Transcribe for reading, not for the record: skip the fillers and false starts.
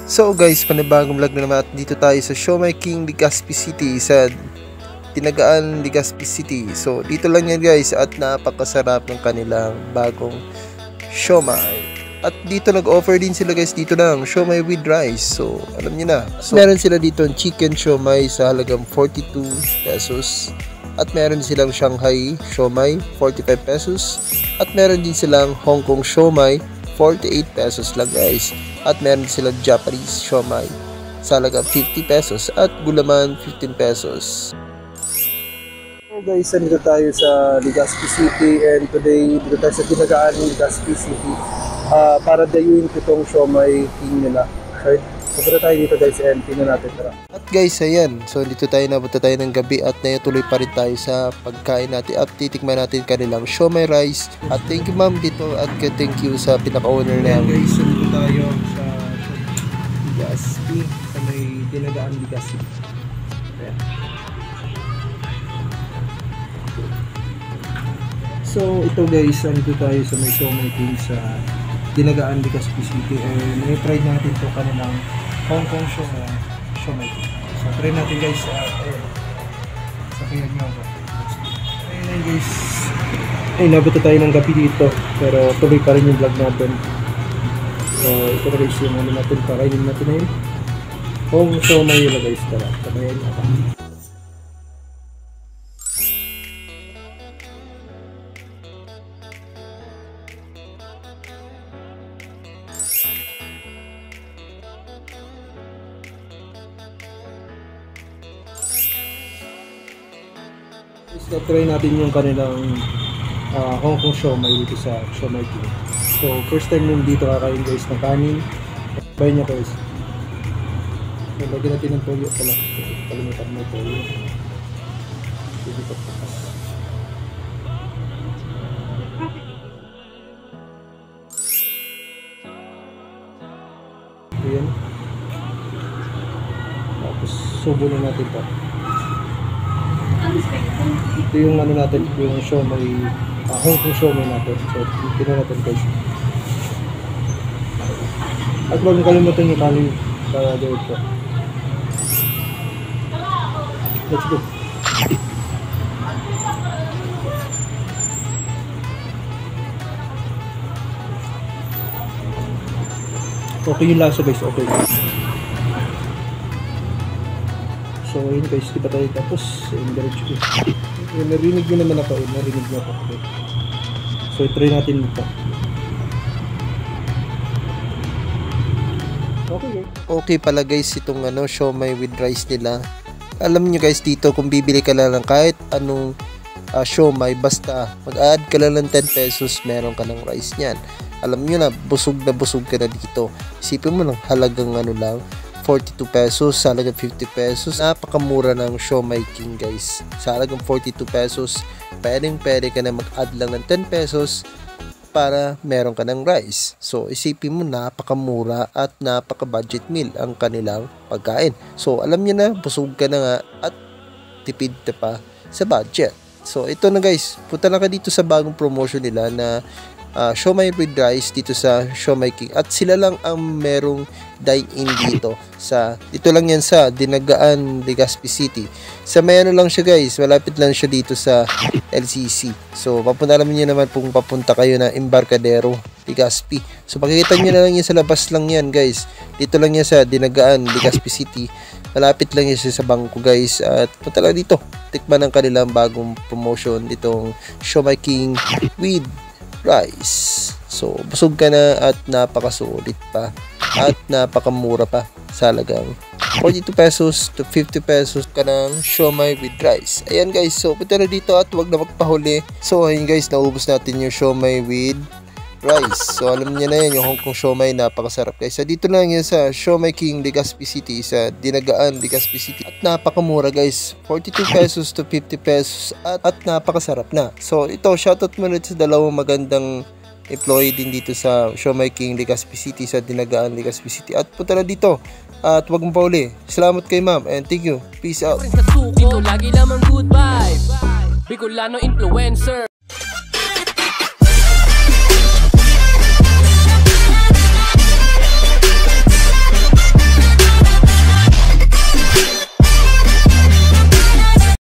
So guys, panibagong vlog na naman at dito tayo sa Siomai King Legazpi City sa Dinagaan Legazpi City. So dito lang yan guys at napakasarap ng kanilang bagong siomai. At dito nag-offer din sila guys dito ng siomai with rice. So alam niyo na. So, meron sila dito ng chicken siomai sa halagang 42 pesos. At meron silang Shanghai siomai 45 pesos. At meron din silang Hong Kong siomai 48 pesos lang guys. At meron silang Japanese siomai sa halagang 50 pesos at gulaman 15 pesos. So guys, nandito tayo sa Legazpi City and today dito tayo sa Dinagaan Legazpi City para dayuin ko itong siomai king nila. So punta tayo dito guys and tingnan natin tara. At guys, ayan. So dito tayo napunta tayo ng gabi at natuloy pa rin tayo sa pagkain natin at titikman natin kanilang siomai rice. At thank you ma'am dito at thank you sa pinaka-owner na yan. Guys, nandito tayo sa Legazpi sa may Dinagaan Legazpi. Ayan. So ito guys, nandito tayo sa may siomai king sa Dinagaan Legazpi City and try natin ito kanilang Hong Kong siomai king. So try natin guys sa kaya nyo ako. Ayun guys, ay nabuto tayo ng gabi dito pero tuloy pa rin yung vlog natin. So ito na guys yung ano natin, kakainin natin na yun Hong Kong siomai yun guys. Tara, tabayan nyo ako. Try natin yung kanilang Hong Kong siomai dito sa Siomai King. So first time yung dito kakain guys ng kanin. Bayan nyo guys. So lagyan natin ng toyo pala. Kalimutan mo toyo. Dito pakas. Ayan. Tapos subo na natin ito. Ito yung ano natin, yung siomai, Hong Kong siomai natin. So, tingnan natin guys. At huwag nyo kalimutan yung kanin para gawin ko. Let's go. Okay yung lasa guys, okay. So yun guys, di ba tayo tapos diretso ko. Narinig nyo naman ako, narinig nyo ako. So try natin ito. Okay pala guys itong siomai with rice nila. Alam nyo guys dito kung bibili ka lang kahit anong siomai, basta mag-add ka lang ng 10 pesos meron ka ng rice niyan. Alam nyo na busog ka na dito. Isipin mo lang halagang lang 42 pesos, sa halagang 50 pesos. Napakamura ng siomai king guys. Sa halagang 42 pesos, pwede ka na mag-add lang ng 10 pesos para meron ka ng rice. So isipin mo napakamura at napaka-budget meal ang kanilang pagkain. So alam niyo na, busog ka na nga at tipid ka pa sa budget. So ito na guys, punta na ka dito sa bagong promotion nila na siomai with rice dito sa Siomai King at sila lang ang merong dine-in dito lang yan sa Dinagaan Legazpi City. Sa may lang siya guys, malapit lang siya dito sa LCC. So papunta naman nyo naman kung papunta kayo na Embarcadero Legazpi. So makikita nyo na lang yan sa labas lang yan guys. Dito lang yan sa Dinagaan Legazpi City. Malapit lang yan sa bangko guys at punta lang dito. Tikman ang kanilang bagong promotion ditong Siomai King with rice. So busog ka na at napakasulit pa at napakamura pa sa halagang 42 pesos to 50 pesos ka ng siomai with rice. Ayan guys, so punta na dito at huwag na magpahuli. So ayun guys, naubos natin yung siomai with rice. So alam niyo na yan, yung Hong Kong siomai napakasarap guys. So dito lang yan sa Siomai King Legazpi City sa Dinagaan Legazpi City at napakamura guys, 42 pesos to 50 pesos at napakasarap na. So ito, shoutout muna sa dalawang magandang employee din dito sa Siomai King Legazpi City sa Dinagaan Legazpi City at punta na dito at huwag mong pauli. Salamat kay ma'am and thank you. Peace out. Dito lagi lamang good vibe, Bicolano influencer.